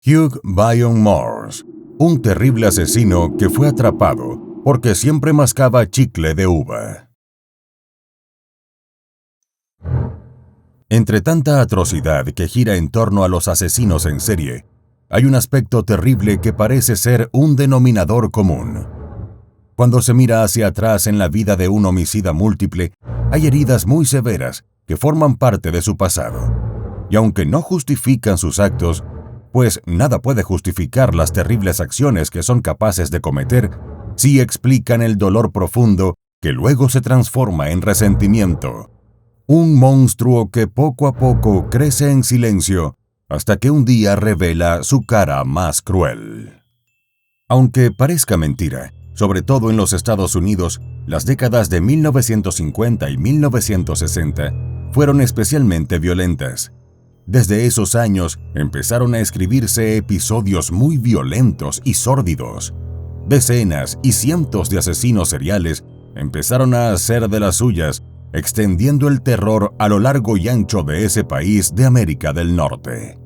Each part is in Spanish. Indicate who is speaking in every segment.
Speaker 1: Hugh Byron Morse, un terrible asesino que fue atrapado porque siempre mascaba chicle de uva. Entre tanta atrocidad que gira en torno a los asesinos en serie, hay un aspecto terrible que parece ser un denominador común. Cuando se mira hacia atrás en la vida de un homicida múltiple, hay heridas muy severas que forman parte de su pasado. Y aunque no justifican sus actos, pues nada puede justificar las terribles acciones que son capaces de cometer, sí explican el dolor profundo que luego se transforma en resentimiento. Un monstruo que poco a poco crece en silencio hasta que un día revela su cara más cruel. Aunque parezca mentira, sobre todo en los Estados Unidos, las décadas de 1950 y 1960 fueron especialmente violentas. Desde esos años empezaron a escribirse episodios muy violentos y sórdidos. Decenas y cientos de asesinos seriales empezaron a hacer de las suyas, extendiendo el terror a lo largo y ancho de ese país de América del Norte.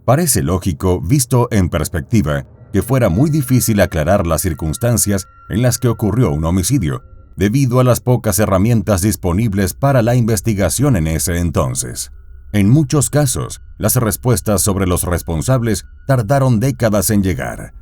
Speaker 1: Parece lógico, visto en perspectiva, que fuera muy difícil aclarar las circunstancias en las que ocurrió un homicidio, debido a las pocas herramientas disponibles para la investigación en ese entonces. En muchos casos, las respuestas sobre los responsables tardaron décadas en llegar.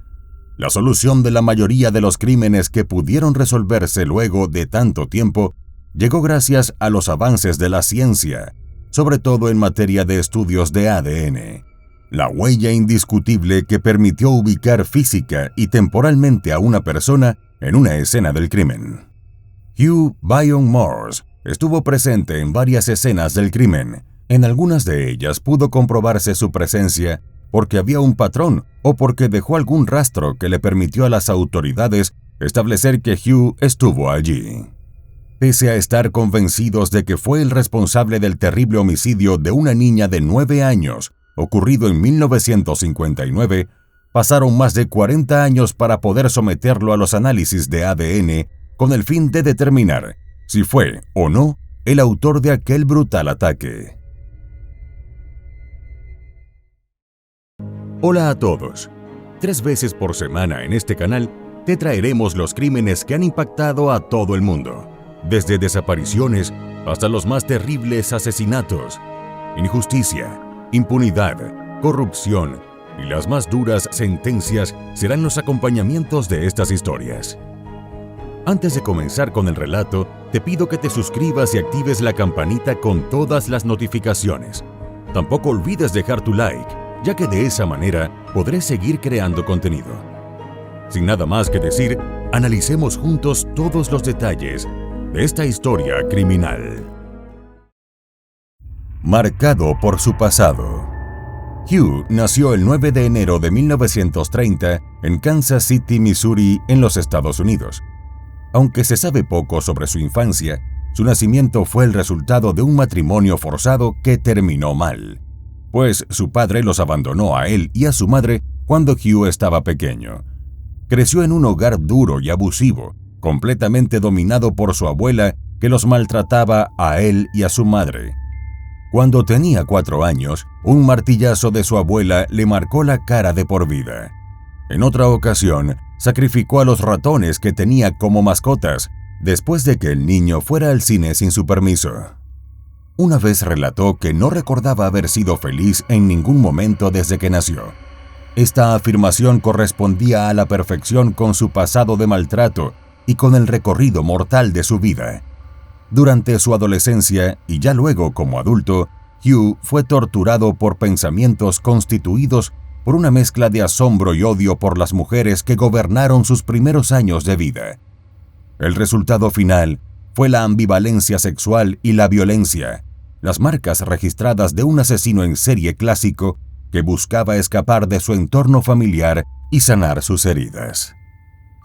Speaker 1: La solución de la mayoría de los crímenes que pudieron resolverse luego de tanto tiempo llegó gracias a los avances de la ciencia, sobre todo en materia de estudios de ADN. La huella indiscutible que permitió ubicar física y temporalmente a una persona en una escena del crimen. Hugh Byron Morse estuvo presente en varias escenas del crimen. En algunas de ellas pudo comprobarse su presencia porque había un patrón o porque dejó algún rastro que le permitió a las autoridades establecer que Hugh estuvo allí. Pese a estar convencidos de que fue el responsable del terrible homicidio de una niña de 9 años, ocurrido en 1959, pasaron más de 40 años para poder someterlo a los análisis de ADN con el fin de determinar si fue o no el autor de aquel brutal ataque. Hola a todos. 3 veces por semana en este canal te traeremos los crímenes que han impactado a todo el mundo, desde desapariciones hasta los más terribles asesinatos. Injusticia, impunidad, corrupción y las más duras sentencias serán los acompañamientos de estas historias. Antes de comenzar con el relato, te pido que te suscribas y actives la campanita con todas las notificaciones. Tampoco olvides dejar tu like, ya que de esa manera podré seguir creando contenido. Sin nada más que decir, analicemos juntos todos los detalles de esta historia criminal. Marcado por su pasado. Hugh nació el 9 de enero de 1930 en Kansas City, Missouri, en los Estados Unidos. Aunque se sabe poco sobre su infancia, su nacimiento fue el resultado de un matrimonio forzado que terminó mal, pues su padre los abandonó a él y a su madre cuando Hugh estaba pequeño. Creció en un hogar duro y abusivo, completamente dominado por su abuela que los maltrataba a él y a su madre. Cuando tenía 4 años, un martillazo de su abuela le marcó la cara de por vida. En otra ocasión, sacrificó a los ratones que tenía como mascotas, después de que el niño fuera al cine sin su permiso. Una vez relató que no recordaba haber sido feliz en ningún momento desde que nació. Esta afirmación correspondía a la perfección con su pasado de maltrato y con el recorrido mortal de su vida. Durante su adolescencia y ya luego como adulto, Hugh fue torturado por pensamientos constituidos por una mezcla de asombro y odio por las mujeres que gobernaron sus primeros años de vida. El resultado final fue la ambivalencia sexual y la violencia, las marcas registradas de un asesino en serie clásico que buscaba escapar de su entorno familiar y sanar sus heridas.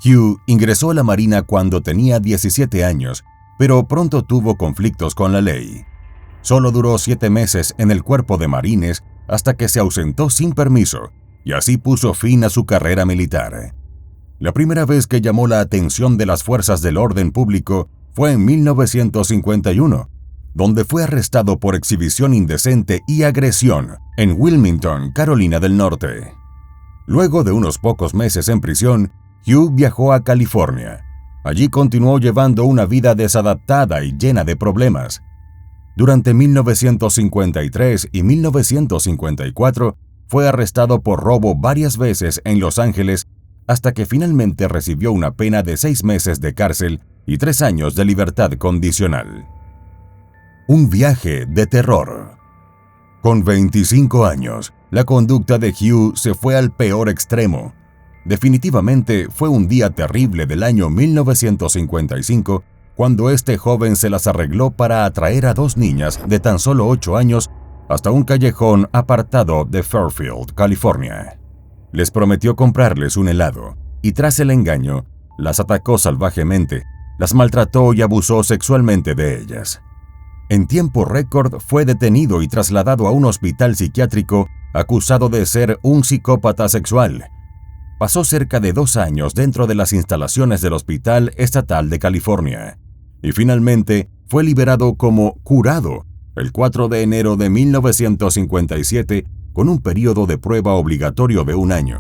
Speaker 1: Hugh ingresó a la Marina cuando tenía 17 años, pero pronto tuvo conflictos con la ley. Solo duró 7 meses en el cuerpo de marines hasta que se ausentó sin permiso y así puso fin a su carrera militar. La primera vez que llamó la atención de las fuerzas del orden público fue en 1951, donde fue arrestado por exhibición indecente y agresión en Wilmington, Carolina del Norte. Luego de unos pocos meses en prisión, Hugh viajó a California. Allí continuó llevando una vida desadaptada y llena de problemas. Durante 1953 y 1954 fue arrestado por robo varias veces en Los Ángeles hasta que finalmente recibió una pena de 6 meses de cárcel y 3 años de libertad condicional. Un viaje de terror. Con 25 años, la conducta de Hugh se fue al peor extremo. Definitivamente fue un día terrible del año 1955 cuando este joven se las arregló para atraer a 2 niñas de tan solo 8 años hasta un callejón apartado de Fairfield, California. Les prometió comprarles un helado y tras el engaño, las atacó salvajemente, las maltrató y abusó sexualmente de ellas. En tiempo récord fue detenido y trasladado a un hospital psiquiátrico acusado de ser un psicópata sexual. Pasó cerca de 2 años dentro de las instalaciones del Hospital Estatal de California y finalmente fue liberado como curado el 4 de enero de 1957 con un periodo de prueba obligatorio de 1 año.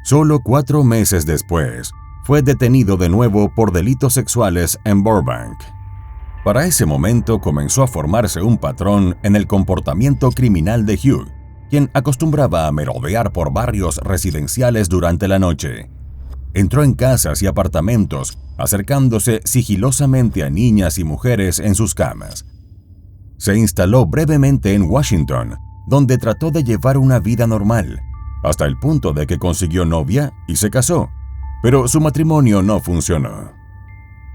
Speaker 1: Solo 4 meses después, fue detenido de nuevo por delitos sexuales en Burbank. Para ese momento comenzó a formarse un patrón en el comportamiento criminal de Hugh, quien acostumbraba a merodear por barrios residenciales durante la noche. Entró en casas y apartamentos, acercándose sigilosamente a niñas y mujeres en sus camas. Se instaló brevemente en Washington, donde trató de llevar una vida normal, hasta el punto de que consiguió novia y se casó, pero su matrimonio no funcionó.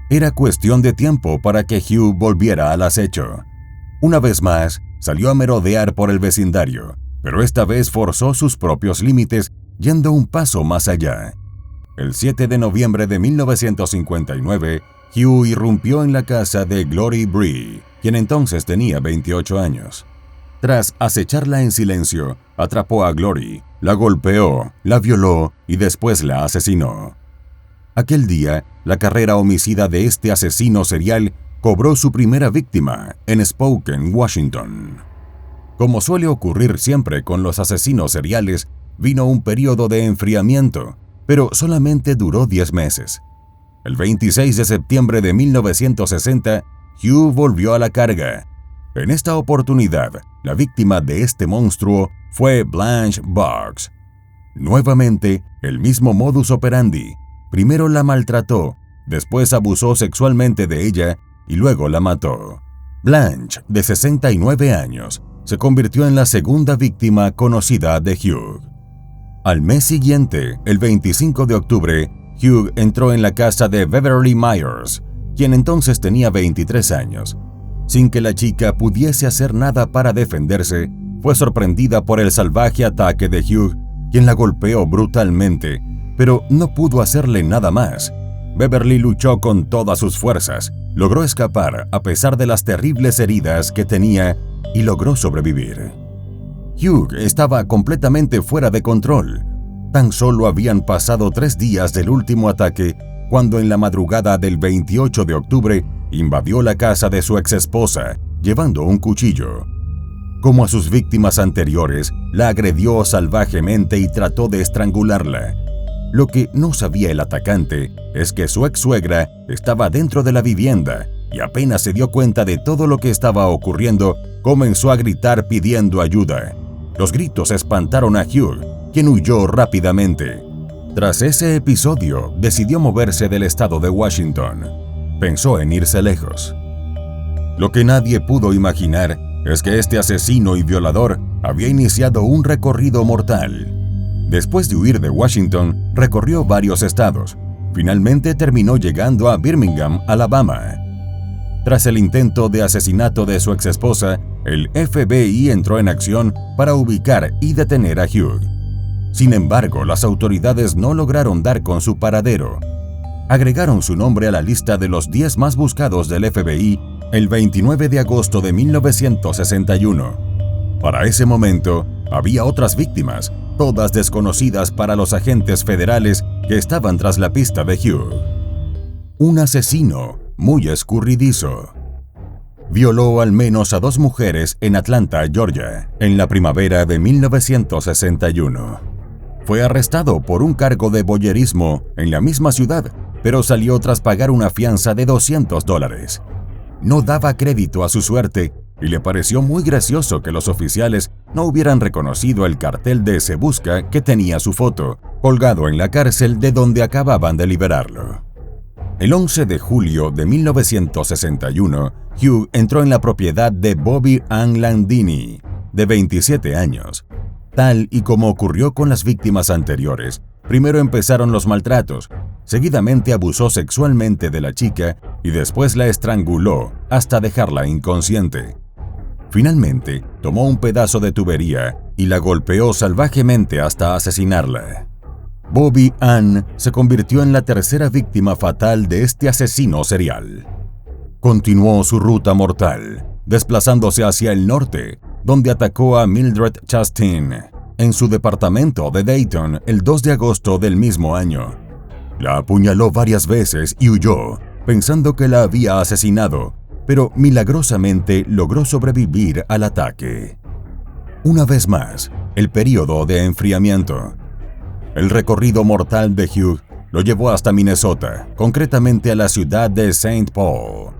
Speaker 1: Era cuestión de tiempo para que Hugh volviera al acecho. Una vez más, salió a merodear por el vecindario, pero esta vez forzó sus propios límites, yendo un paso más allá. El 7 de noviembre de 1959, Hugh irrumpió en la casa de Glory Bree, quien entonces tenía 28 años. Tras acecharla en silencio, atrapó a Glory, la golpeó, la violó y después la asesinó. Aquel día, la carrera homicida de este asesino serial cobró su primera víctima en Spokane, Washington. Como suele ocurrir siempre con los asesinos seriales, vino un periodo de enfriamiento, pero solamente duró 10 meses. El 26 de septiembre de 1960, Hugh volvió a la carga. En esta oportunidad, la víctima de este monstruo fue Blanche Boggs. Nuevamente, el mismo modus operandi. Primero la maltrató, después abusó sexualmente de ella y luego la mató. Blanche, de 69 años, se convirtió en la segunda víctima conocida de Hugh. Al mes siguiente, el 25 de octubre, Hugh entró en la casa de Beverly Myers, quien entonces tenía 23 años. Sin que la chica pudiese hacer nada para defenderse, fue sorprendida por el salvaje ataque de Hugh, quien la golpeó brutalmente, pero no pudo hacerle nada más. Beverly luchó con todas sus fuerzas, logró escapar a pesar de las terribles heridas que tenía y logró sobrevivir. Hugh estaba completamente fuera de control. Tan solo habían pasado 3 días del último ataque cuando en la madrugada del 28 de octubre invadió la casa de su exesposa, llevando un cuchillo. Como a sus víctimas anteriores, la agredió salvajemente y trató de estrangularla. Lo que no sabía el atacante es que su ex-suegra estaba dentro de la vivienda y apenas se dio cuenta de todo lo que estaba ocurriendo, comenzó a gritar pidiendo ayuda. Los gritos espantaron a Hugh, quien huyó rápidamente. Tras ese episodio, decidió moverse del estado de Washington. Pensó en irse lejos. Lo que nadie pudo imaginar es que este asesino y violador había iniciado un recorrido mortal. Después de huir de Washington, recorrió varios estados. Finalmente terminó llegando a Birmingham, Alabama. Tras el intento de asesinato de su exesposa, el FBI entró en acción para ubicar y detener a Hugh. Sin embargo, las autoridades no lograron dar con su paradero. Agregaron su nombre a la lista de los 10 más buscados del FBI el 29 de agosto de 1961. Para ese momento, había otras víctimas, todas desconocidas para los agentes federales que estaban tras la pista de Hugh. Un asesino muy escurridizo. Violó al menos a 2 mujeres en Atlanta, Georgia, en la primavera de 1961. Fue arrestado por un cargo de voyerismo en la misma ciudad, pero salió tras pagar una fianza de $200. No daba crédito a su suerte y le pareció muy gracioso que los oficiales no hubieran reconocido el cartel de Se Busca que tenía su foto, colgado en la cárcel de donde acababan de liberarlo. El 11 de julio de 1961, Hugh entró en la propiedad de Bobby Ann Landini, de 27 años. Tal y como ocurrió con las víctimas anteriores, primero empezaron los maltratos, seguidamente abusó sexualmente de la chica y después la estranguló hasta dejarla inconsciente. Finalmente, tomó un pedazo de tubería y la golpeó salvajemente hasta asesinarla. Bobby Ann se convirtió en la tercera víctima fatal de este asesino serial. Continuó su ruta mortal, desplazándose hacia el norte, donde atacó a Mildred Chastain en su departamento de Dayton el 2 de agosto del mismo año. La apuñaló varias veces y huyó, pensando que la había asesinado, pero milagrosamente logró sobrevivir al ataque. Una vez más, el período de enfriamiento. El recorrido mortal de Hugh lo llevó hasta Minnesota, concretamente a la ciudad de St. Paul.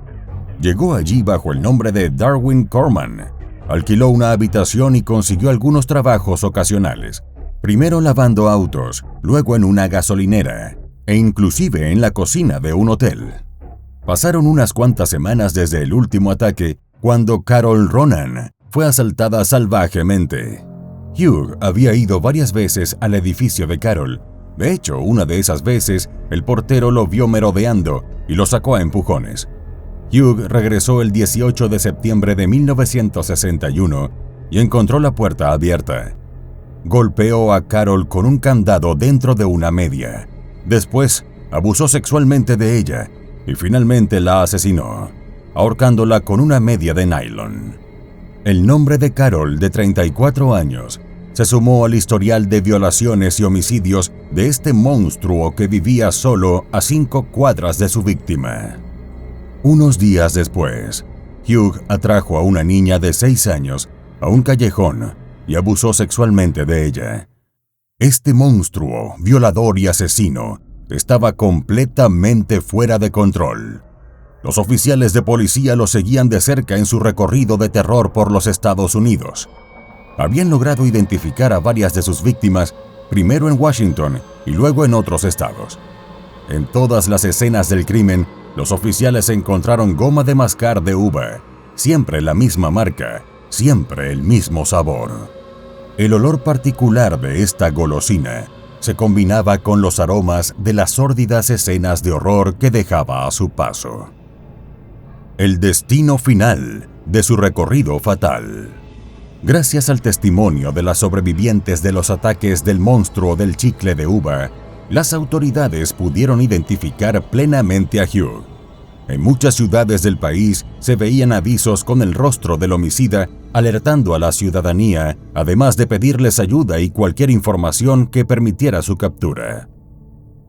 Speaker 1: Llegó allí bajo el nombre de Darwin Corman. Alquiló una habitación y consiguió algunos trabajos ocasionales, primero lavando autos, luego en una gasolinera, e inclusive en la cocina de un hotel. Pasaron unas cuantas semanas desde el último ataque, cuando Carol Ronan fue asaltada salvajemente. Hugh había ido varias veces al edificio de Carol. De hecho, una de esas veces, el portero lo vio merodeando y lo sacó a empujones. Hugh regresó el 18 de septiembre de 1961 y encontró la puerta abierta. Golpeó a Carol con un candado dentro de una media. Después, abusó sexualmente de ella y finalmente la asesinó, ahorcándola con una media de nylon. El nombre de Carol, de 34 años, se sumó al historial de violaciones y homicidios de este monstruo que vivía solo a 5 cuadras de su víctima. Unos días después, Hugh atrajo a una niña de 6 años a un callejón y abusó sexualmente de ella. Este monstruo, violador y asesino, estaba completamente fuera de control. Los oficiales de policía lo seguían de cerca en su recorrido de terror por los Estados Unidos. Habían logrado identificar a varias de sus víctimas, primero en Washington y luego en otros estados. En todas las escenas del crimen, los oficiales encontraron goma de mascar de uva, siempre la misma marca, siempre el mismo sabor. El olor particular de esta golosina se combinaba con los aromas de las sórdidas escenas de horror que dejaba a su paso. El destino final de su recorrido fatal. Gracias al testimonio de las sobrevivientes de los ataques del monstruo del chicle de uva, las autoridades pudieron identificar plenamente a Hugh. En muchas ciudades del país se veían avisos con el rostro del homicida alertando a la ciudadanía, además de pedirles ayuda y cualquier información que permitiera su captura.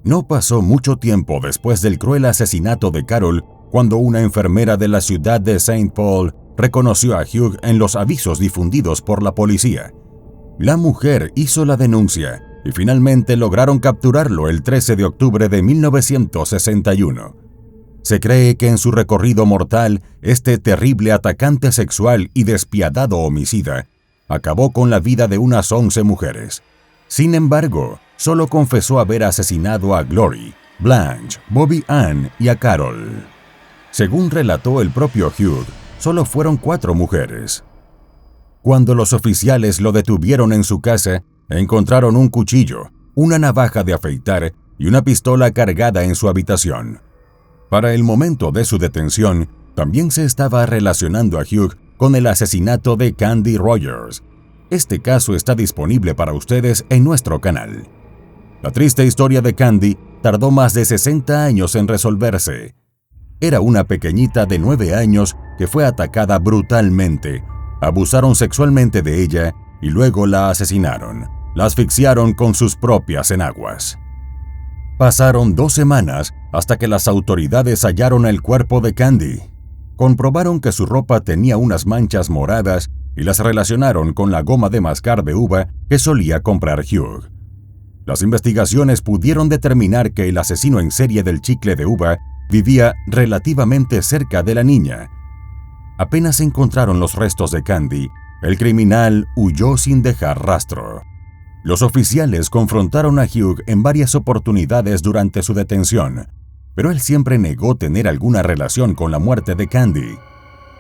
Speaker 1: No pasó mucho tiempo después del cruel asesinato de Carol cuando una enfermera de la ciudad de St. Paul reconoció a Hugh en los avisos difundidos por la policía. La mujer hizo la denuncia y finalmente lograron capturarlo el 13 de octubre de 1961. Se cree que en su recorrido mortal, este terrible atacante sexual y despiadado homicida acabó con la vida de unas 11 mujeres. Sin embargo, solo confesó haber asesinado a Glory, Blanche, Bobby Ann y a Carol. Según relató el propio Hugh, solo fueron 4 mujeres. Cuando los oficiales lo detuvieron en su casa, encontraron un cuchillo, una navaja de afeitar y una pistola cargada en su habitación. Para el momento de su detención, también se estaba relacionando a Hugh con el asesinato de Candy Rogers. Este caso está disponible para ustedes en nuestro canal. La triste historia de Candy tardó más de 60 años en resolverse. Era una pequeñita de 9 años que fue atacada brutalmente, abusaron sexualmente de ella y luego la asesinaron. La asfixiaron con sus propias enaguas. Pasaron 2 semanas hasta que las autoridades hallaron el cuerpo de Candy. Comprobaron que su ropa tenía unas manchas moradas y las relacionaron con la goma de mascar de uva que solía comprar Hugh. Las investigaciones pudieron determinar que el asesino en serie del chicle de uva vivía relativamente cerca de la niña. Apenas encontraron los restos de Candy, el criminal huyó sin dejar rastro. Los oficiales confrontaron a Hugh en varias oportunidades durante su detención, pero él siempre negó tener alguna relación con la muerte de Candy.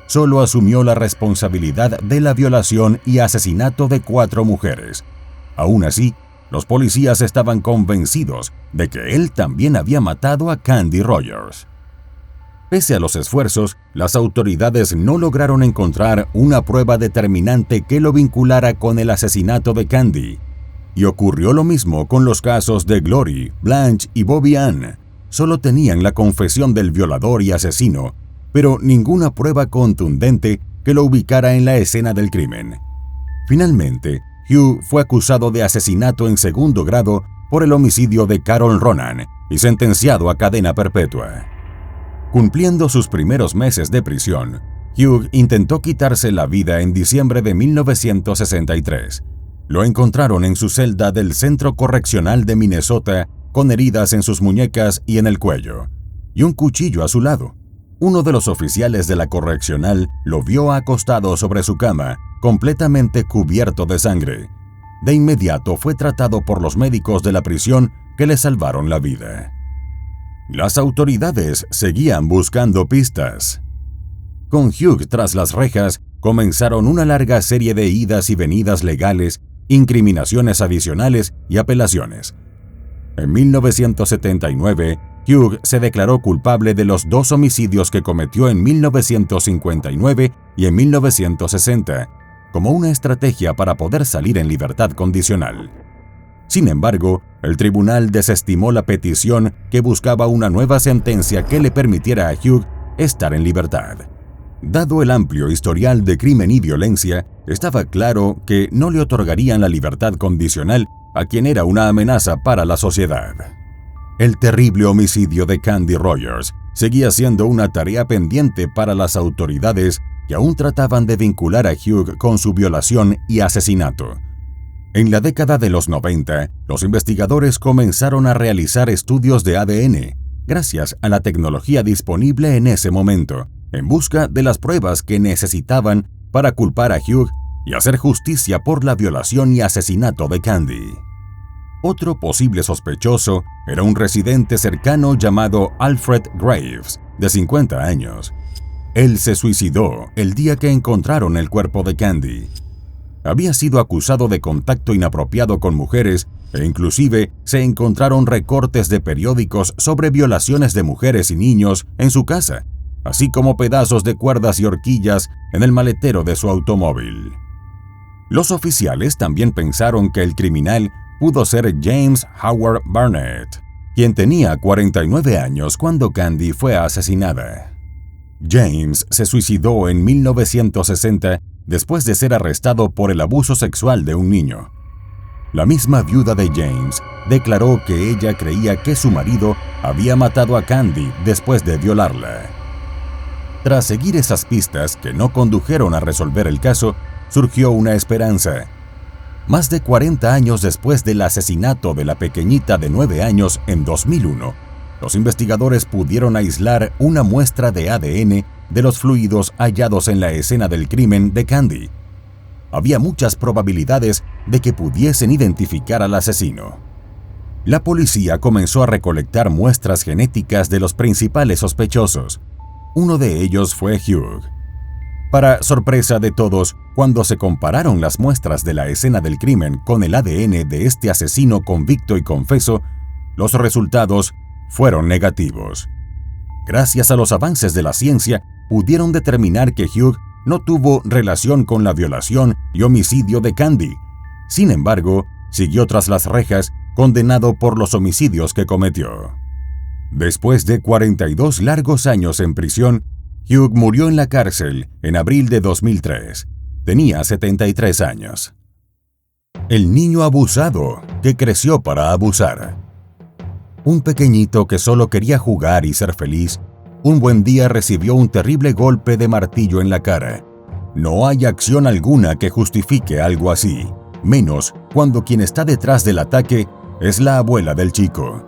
Speaker 1: Solo asumió la responsabilidad de la violación y asesinato de 4 mujeres. Aún así, los policías estaban convencidos de que él también había matado a Candy Rogers. Pese a los esfuerzos, las autoridades no lograron encontrar una prueba determinante que lo vinculara con el asesinato de Candy. Y ocurrió lo mismo con los casos de Glory, Blanche y Bobby Ann. Solo tenían la confesión del violador y asesino, pero ninguna prueba contundente que lo ubicara en la escena del crimen. Finalmente, Hugh fue acusado de asesinato en segundo grado por el homicidio de Carol Ronan y sentenciado a cadena perpetua. Cumpliendo sus primeros meses de prisión, Hugh intentó quitarse la vida en diciembre de 1963. Lo encontraron en su celda del Centro Correccional de Minnesota con heridas en sus muñecas y en el cuello, y un cuchillo a su lado. Uno de los oficiales de la correccional lo vio acostado sobre su cama, completamente cubierto de sangre. De inmediato fue tratado por los médicos de la prisión que le salvaron la vida. Las autoridades seguían buscando pistas. Con Hugh tras las rejas, comenzaron una larga serie de idas y venidas legales, incriminaciones adicionales y apelaciones. En 1979, Hugh se declaró culpable de los 2 homicidios que cometió en 1959 y en 1960, como una estrategia para poder salir en libertad condicional. Sin embargo, el tribunal desestimó la petición que buscaba una nueva sentencia que le permitiera a Hugh estar en libertad. Dado el amplio historial de crimen y violencia, estaba claro que no le otorgarían la libertad condicional a quien era una amenaza para la sociedad. El terrible homicidio de Candy Rogers seguía siendo una tarea pendiente para las autoridades que aún trataban de vincular a Hugh con su violación y asesinato. En la década de los 90, los investigadores comenzaron a realizar estudios de ADN, gracias a la tecnología disponible en ese momento, en busca de las pruebas que necesitaban para culpar a Hugh y hacer justicia por la violación y asesinato de Candy. Otro posible sospechoso era un residente cercano llamado Alfred Graves, de 50 años. Él se suicidó el día que encontraron el cuerpo de Candy. Había sido acusado de contacto inapropiado con mujeres e inclusive se encontraron recortes de periódicos sobre violaciones de mujeres y niños en su casa, así como pedazos de cuerdas y horquillas en el maletero de su automóvil. Los oficiales también pensaron que el criminal pudo ser James Howard Barnett, quien tenía 49 años cuando Candy fue asesinada. James se suicidó en 1960 después de ser arrestado por el abuso sexual de un niño. La misma viuda de James declaró que ella creía que su marido había matado a Candy después de violarla. Tras seguir esas pistas que no condujeron a resolver el caso, surgió una esperanza. Más de 40 años después del asesinato de la pequeñita de 9 años en 2001, los investigadores pudieron aislar una muestra de ADN de los fluidos hallados en la escena del crimen de Candy. Había muchas probabilidades de que pudiesen identificar al asesino. La policía comenzó a recolectar muestras genéticas de los principales sospechosos. Uno de ellos fue Hugh. Para sorpresa de todos, cuando se compararon las muestras de la escena del crimen con el ADN de este asesino convicto y confeso, los resultados fueron negativos. Gracias a los avances de la ciencia, pudieron determinar que Hugh no tuvo relación con la violación y homicidio de Candy. Sin embargo, siguió tras las rejas, condenado por los homicidios que cometió. Después de 42 largos años en prisión, Hugh murió en la cárcel en abril de 2003. Tenía 73 años. El niño abusado que creció para abusar. Un pequeñito que solo quería jugar y ser feliz, un buen día recibió un terrible golpe de martillo en la cara. No hay acción alguna que justifique algo así, menos cuando quien está detrás del ataque es la abuela del chico.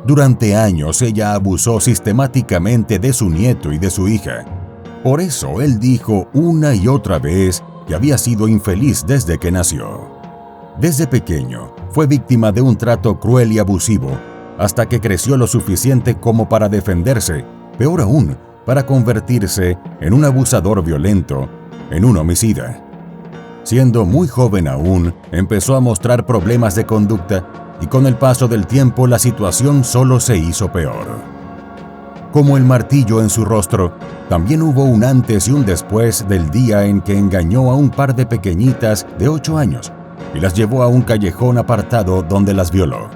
Speaker 1: Durante años ella abusó sistemáticamente de su nieto y de su hija. Por eso él dijo una y otra vez que había sido infeliz desde que nació. Desde pequeño fue víctima de un trato cruel y abusivo, hasta que creció lo suficiente como para defenderse, peor aún, para convertirse en un abusador violento, en un homicida. Siendo muy joven aún, empezó a mostrar problemas de conducta y con el paso del tiempo la situación solo se hizo peor. Como el martillo en su rostro, también hubo un antes y un después del día en que engañó a un par de pequeñitas de 8 años y las llevó a un callejón apartado donde las violó.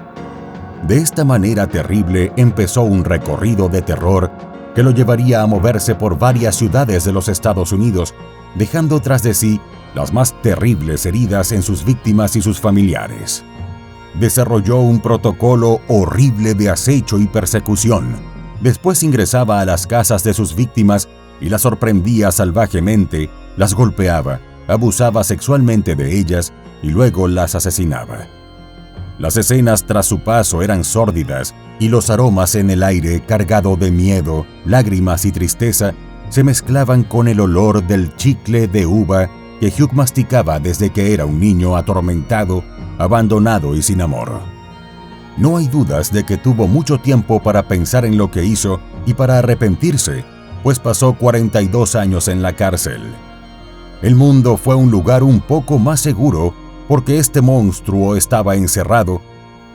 Speaker 1: De esta manera terrible empezó un recorrido de terror que lo llevaría a moverse por varias ciudades de los Estados Unidos, dejando tras de sí las más terribles heridas en sus víctimas y sus familiares. Desarrolló un protocolo horrible de acecho y persecución. Después ingresaba a las casas de sus víctimas y las sorprendía salvajemente, las golpeaba, abusaba sexualmente de ellas y luego las asesinaba. Las escenas tras su paso eran sórdidas y los aromas en el aire, cargado de miedo, lágrimas y tristeza, se mezclaban con el olor del chicle de uva que Hugh masticaba desde que era un niño atormentado, abandonado y sin amor. No hay dudas de que tuvo mucho tiempo para pensar en lo que hizo y para arrepentirse, pues pasó 42 años en la cárcel. El mundo fue un lugar un poco más seguro porque este monstruo estaba encerrado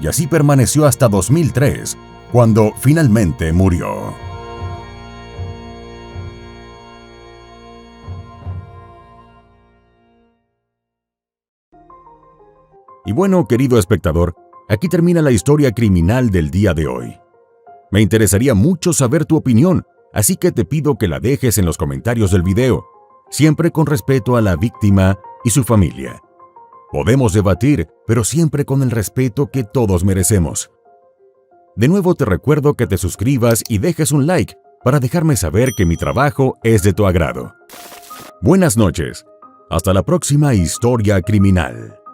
Speaker 1: y así permaneció hasta 2003, cuando finalmente murió. Y bueno, querido espectador, aquí termina la historia criminal del día de hoy. Me interesaría mucho saber tu opinión, así que te pido que la dejes en los comentarios del video, siempre con respeto a la víctima y su familia. Podemos debatir, pero siempre con el respeto que todos merecemos. De nuevo te recuerdo que te suscribas y dejes un like para dejarme saber que mi trabajo es de tu agrado. Buenas noches. Hasta la próxima historia criminal.